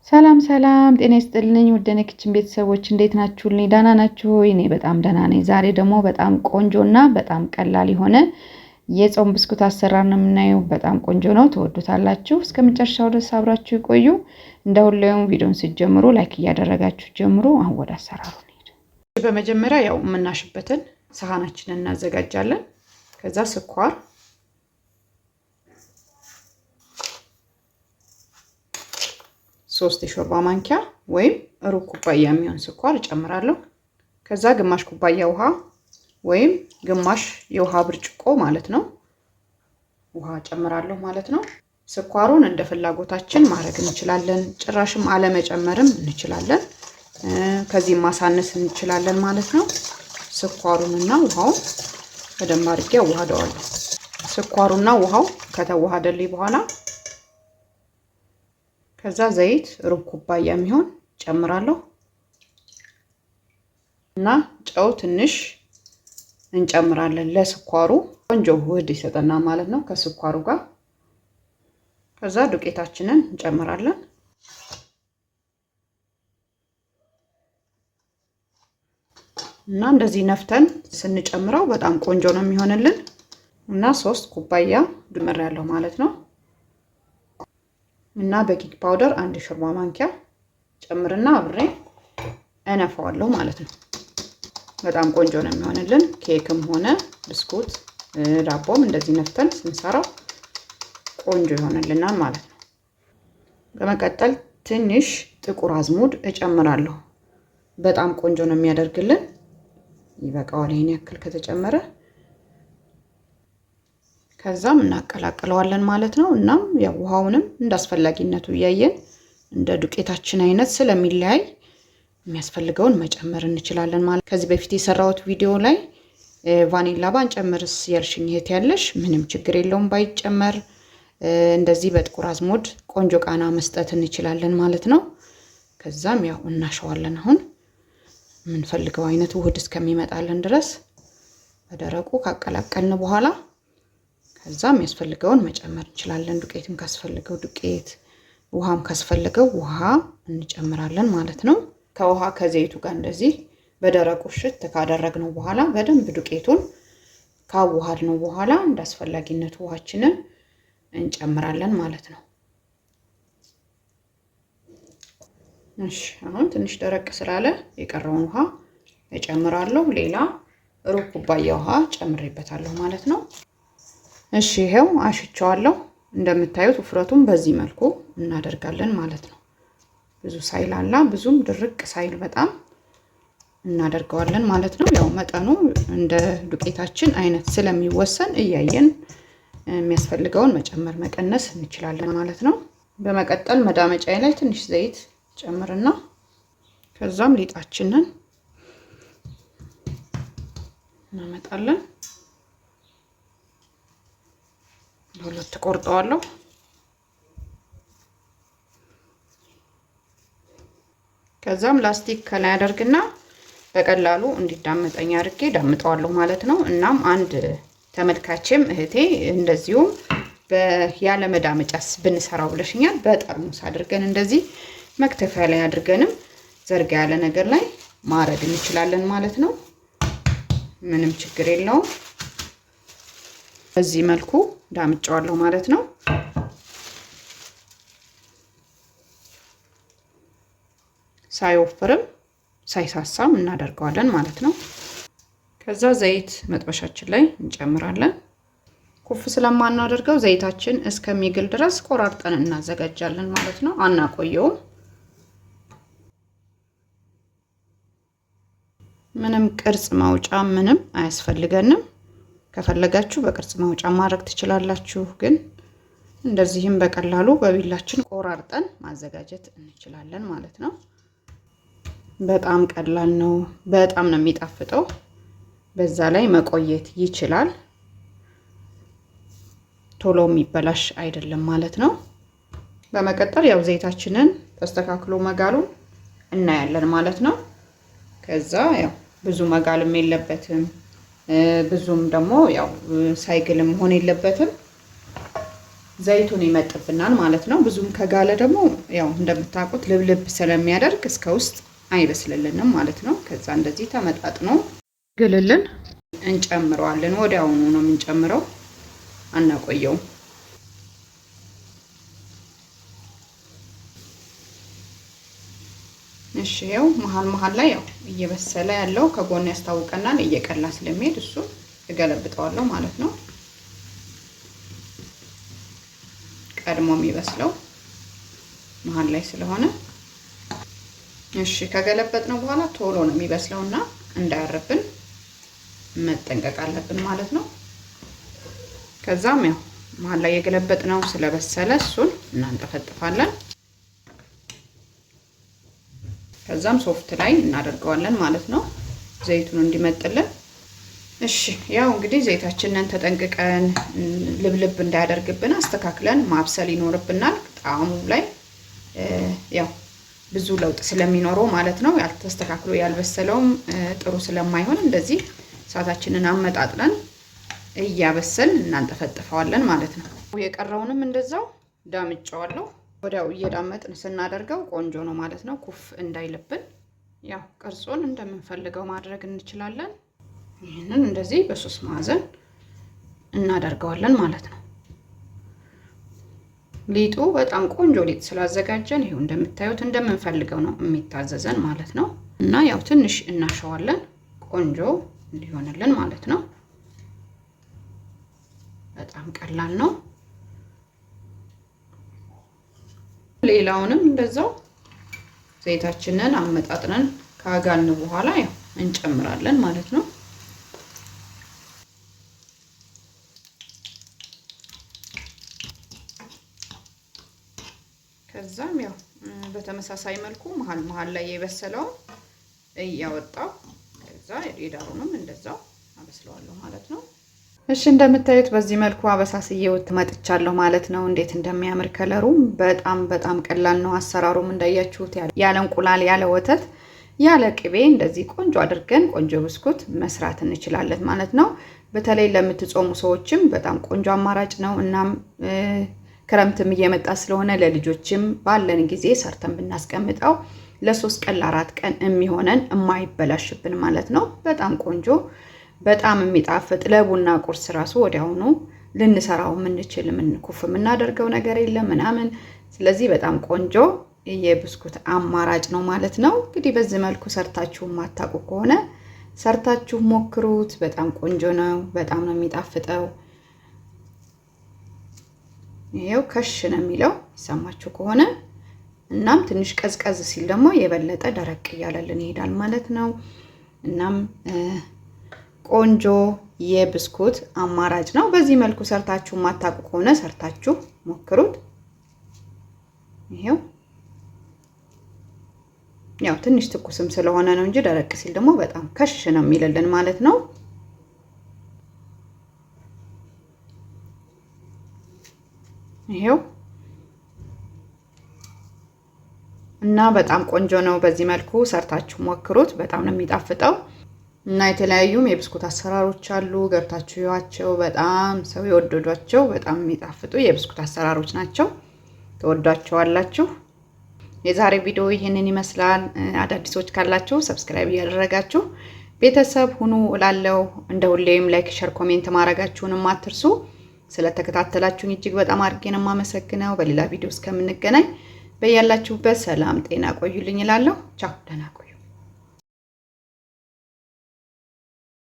ሰላም ሰላም ጤና ይስጥልኝ ውድ የኪችን ቤተሰቦች እንዴት ናችሁልኝ? ደህና ናችሁ ወይ? እኔ በጣም ደህና ነኝ። ዛሬ ደግሞ በጣም ቆንጆና በጣም ቀላል የሆነ የጾም ብስኩት አሰራር ነው የምናየው። በጣም ቆንጆ ነው፣ ትወዱታላችሁ። እስከ መጨረሻው ድረስ አብራችሁ ይቆዩ። እንደ ሁሌውም ቪዲዮን ስትጀምሩ ላይክ እያደረጋችሁ ጀምሩ። አሁን ወደ አሰራሩ እንሂድ። በመጀመሪያ ያው የምናሽበትን ሰሃናችንን እናዘጋጃለን። ከዛ ስኳር 3 የሾርባ ማንኪያ ወይም ሩብ ኩባያ የሚሆን ስኳር እጨምራለሁ። ከዛ ግማሽ ኩባያ ውሃ ወይም ግማሽ የውሃ ብርጭቆ ማለት ነው ውሃ እጨምራለሁ ማለት ነው። ስኳሩን እንደ ፍላጎታችን ማድረግ እንችላለን። ጭራሽም አለመጨመርም እንችላለን። ከዚህ ማሳነስ እንችላለን ማለት ነው። ስኳሩንና ውሃውን በደንብ አድርጌ አዋህደዋለሁ። ስኳሩና ውሃው ከተዋሃደልኝ በኋላ ከዛ ዘይት ሩብ ኩባያ የሚሆን ጨምራለሁ እና ጨው ትንሽ እንጨምራለን። ለስኳሩ ቆንጆ ውህድ ይሰጠናል ማለት ነው ከስኳሩ ጋር። ከዛ ዱቄታችንን እንጨምራለን እና እንደዚህ ነፍተን ስንጨምረው በጣም ቆንጆ ነው የሚሆንልን። እና 3 ኩባያ ድምሬያለሁ ማለት ነው። እና ቤኪንግ ፓውደር 1 ሾርባ ማንኪያ ጨምርና አብሬ እነፋዋለሁ ማለት ነው። በጣም ቆንጆ ነው የሚሆንልን። ኬክም ሆነ ብስኩት ዳቦም እንደዚህ ነፍተን ስንሰራው ቆንጆ ይሆንልናል ማለት ነው። በመቀጠል ትንሽ ጥቁር አዝሙድ እጨምራለሁ። በጣም ቆንጆ ነው የሚያደርግልን። ይበቃዋል ይሄን ያክል ከተጨመረ። ከዛም እናቀላቅለዋለን ማለት ነው። እናም ያው ውሃውንም እንዳስፈላጊነቱ እያየን እንደ ዱቄታችን አይነት ስለሚለያይ የሚያስፈልገውን መጨመር እንችላለን ማለት። ከዚህ በፊት የሰራሁት ቪዲዮ ላይ ቫኒላ ባንጨምርስ ያልሽኝ እህት ያለሽ፣ ምንም ችግር የለውም ባይጨመር። እንደዚህ በጥቁር አዝሙድ ቆንጆ ቃና መስጠት እንችላለን ማለት ነው። ከዛም ያው እናሸዋለን። አሁን የምንፈልገው አይነት ውህድ እስከሚመጣልን ድረስ በደረቁ ካቀላቀልን በኋላ ከዛም ያስፈልገውን መጨመር እንችላለን። ዱቄትም ካስፈልገው ዱቄት፣ ውሃም ካስፈልገው ውሃ እንጨምራለን ማለት ነው። ከውሃ ከዘይቱ ጋር እንደዚህ በደረቁ ሽት ካደረግነው በኋላ በደንብ ዱቄቱን ካዋሃድነው በኋላ እንዳስፈላጊነቱ ውሃችንን እንጨምራለን ማለት ነው። እሺ አሁን ትንሽ ደረቅ ስላለ የቀረውን ውሃ እጨምራለሁ። ሌላ ሩብ ኩባያ ውሃ ጨምሬበታለሁ ማለት ነው። እሺ ይሄው አሽቸዋለሁ። እንደምታዩት ውፍረቱን በዚህ መልኩ እናደርጋለን ማለት ነው። ብዙ ሳይል አላ ብዙም ድርቅ ሳይል በጣም እናደርገዋለን ማለት ነው። ያው መጠኑ እንደ ዱቄታችን አይነት ስለሚወሰን እያየን የሚያስፈልገውን መጨመር መቀነስ እንችላለን ማለት ነው። በመቀጠል መዳመጫዬ ላይ ትንሽ ዘይት ጨምርና ከዛም ሊጣችንን እናመጣለን። ሁለት ቆርጠዋለሁ። ከዛም ላስቲክ ከላይ አደርግና በቀላሉ እንዲዳመጠኝ አድርጌ ዳምጠዋለሁ ማለት ነው። እናም አንድ ተመልካችም እህቴ እንደዚሁም ያለ መዳመጫስ ብንሰራው ብለሽኛል። በጠርሙስ አድርገን እንደዚህ መክተፊያ ላይ አድርገንም ዘርጋ ያለ ነገር ላይ ማረግ እንችላለን ማለት ነው። ምንም ችግር የለውም። በዚህ መልኩ ዳምጫዋለሁ ማለት ነው። ሳይወፍርም ሳይሳሳም እናደርገዋለን ማለት ነው። ከዛ ዘይት መጥበሻችን ላይ እንጨምራለን። ኩፍ ስለማናደርገው ዘይታችን እስከሚግል ድረስ ቆራርጠን እናዘጋጃለን ማለት ነው። አናቆየውም። ምንም ቅርጽ ማውጫ ምንም አያስፈልገንም። ከፈለጋችሁ በቅርጽ ማውጫ ማድረግ ትችላላችሁ፣ ግን እንደዚህም በቀላሉ በቢላችን ቆራርጠን ማዘጋጀት እንችላለን ማለት ነው። በጣም ቀላል ነው። በጣም ነው የሚጣፍጠው። በዛ ላይ መቆየት ይችላል። ቶሎ የሚበላሽ አይደለም ማለት ነው። በመቀጠል ያው ዘይታችንን ተስተካክሎ መጋሉን እናያለን ማለት ነው። ከዛ ያው ብዙ መጋልም የለበትም፣ ብዙም ደግሞ ያው ሳይግልም መሆን የለበትም። ዘይቱን ይመጥብናል ማለት ነው። ብዙም ከጋለ ደግሞ ያው እንደምታውቁት ልብልብ ስለሚያደርግ እስከ ውስጥ አይበስልልንም ማለት ነው። ከዛ እንደዚህ ተመጣጥኖ ግልልን እንጨምረዋለን። ወዲያውኑ ነው የምንጨምረው፣ አናቆየውም። እሺ ያው መሃል ላይ ያው እየበሰለ ያለው ከጎን ያስታውቀናል። እየቀላ ስለሚሄድ እሱ እገለብጠዋለሁ ማለት ነው። ቀድሞ የሚበስለው መሃል ላይ ስለሆነ እሺ ከገለበጥነው በኋላ ቶሎ ነው የሚበስለውና እንዳያርብን መጠንቀቅ አለብን ማለት ነው። ከዛም ያው መሃል ላይ የገለበጥነው ስለበሰለ እሱን እናንጠፈጥፋለን። ከዛም ሶፍት ላይ እናደርገዋለን ማለት ነው፣ ዘይቱን እንዲመጥልን። እሺ ያው እንግዲህ ዘይታችንን ተጠንቅቀን ልብልብ እንዳያደርግብን አስተካክለን ማብሰል ይኖርብናል። ጣዕሙ ላይ ያው ብዙ ለውጥ ስለሚኖረው ማለት ነው። ያልተስተካክሎ ያልበሰለውም ጥሩ ስለማይሆን እንደዚህ እሳታችንን አመጣጥለን እያበሰል እናንጠፈጥፈዋለን ማለት ነው። የቀረውንም እንደዛው ዳምጫዋለሁ። ወዲያው እየዳመጥን ስናደርገው ቆንጆ ነው ማለት ነው። ኩፍ እንዳይልብን ያው ቅርጹን እንደምንፈልገው ማድረግ እንችላለን። ይሄንን እንደዚህ በሶስት ማዕዘን እናደርገዋለን ማለት ነው። ሊጡ በጣም ቆንጆ ሊጥ ስላዘጋጀን ይሄው እንደምታዩት እንደምንፈልገው ነው የሚታዘዘን ማለት ነው። እና ያው ትንሽ እናሸዋለን ቆንጆ እንዲሆንልን ማለት ነው። በጣም ቀላል ነው። ሌላውንም እንደዛው ዘይታችንን አመጣጥነን ካጋልን በኋላ ያው እንጨምራለን ማለት ነው። ከዛም ያው በተመሳሳይ መልኩ መሃል ላይ የበሰለው እያወጣው ከዛ የዳሩንም እንደዛው አበስለዋለሁ ማለት ነው። እሺ እንደምታዩት በዚህ መልኩ አበሳስዬው መጥቻለሁ ማለት ነው። እንዴት እንደሚያምር ከለሩ በጣም ቀላል ነው። አሰራሩም እንዳያችሁት ያለ እንቁላል ያለ ወተት ያለ ቅቤ እንደዚህ ቆንጆ አድርገን ቆንጆ ብስኩት መስራት እንችላለን ማለት ነው። በተለይ ለምትጾሙ ሰዎችም በጣም ቆንጆ አማራጭ ነው። እናም ክረምትም እየመጣ ስለሆነ ለልጆችም ባለን ጊዜ ሰርተን ብናስቀምጠው ለ3 ቀን ለ4 ቀን የሚሆነን የማይበላሽብን ማለት ነው። በጣም ቆንጆ በጣም የሚጣፍጥ ለቡና ቁርስ ራሱ ወዲያውኑ ልንሰራው የምንችል ኩፍ የምናደርገው ነገር የለም ምናምን። ስለዚህ በጣም ቆንጆ የብስኩት አማራጭ ነው ማለት ነው። እንግዲህ በዚህ መልኩ ሰርታችሁ ማታውቁ ከሆነ ሰርታችሁ ሞክሩት። በጣም ቆንጆ ነው። በጣም ነው የሚጣፍጠው። ይሄው ከሽ ነው የሚለው ይሰማችሁ ከሆነ። እናም ትንሽ ቀዝቀዝ ሲል ደግሞ የበለጠ ደረቅ እያለልን ይሄዳል ማለት ነው። እናም ቆንጆ የብስኩት አማራጭ ነው። በዚህ መልኩ ሰርታችሁ ማታውቁ ከሆነ ሰርታችሁ ሞክሩት። ይሄው ያው ትንሽ ትኩስም ስለሆነ ነው እንጂ ደረቅ ሲል ደግሞ በጣም ከሽ ነው የሚልልን ማለት ነው። ይሄው እና በጣም ቆንጆ ነው። በዚህ መልኩ ሰርታችሁ ሞክሩት። በጣም ነው የሚጣፍጠው። እና የተለያዩም የብስኩት አሰራሮች አሉ፣ ገብታችሁ ይዋቸው። በጣም ሰው የወደዷቸው በጣም የሚጣፍጡ የብስኩት አሰራሮች ናቸው። ተወዷቸዋላችሁ። የዛሬ ቪዲዮ ይሄንን ይመስላል። አዳዲሶች ካላችሁ ሰብስክራይብ እያደረጋችሁ ቤተሰብ ሁኑ እላለሁ። እንደ ሁሌም ላይክ፣ ሼር፣ ኮሜንት ማድረጋችሁንም አትርሱ። ስለተከታተላችሁኝ እጅግ በጣም አድርጌ ነው የማመሰግነው። በሌላ ቪዲዮ እስከምንገናኝ በያላችሁበት ሰላም ጤና ቆዩልኝ እላለሁ። ቻው፣ ደህና ቆዩ።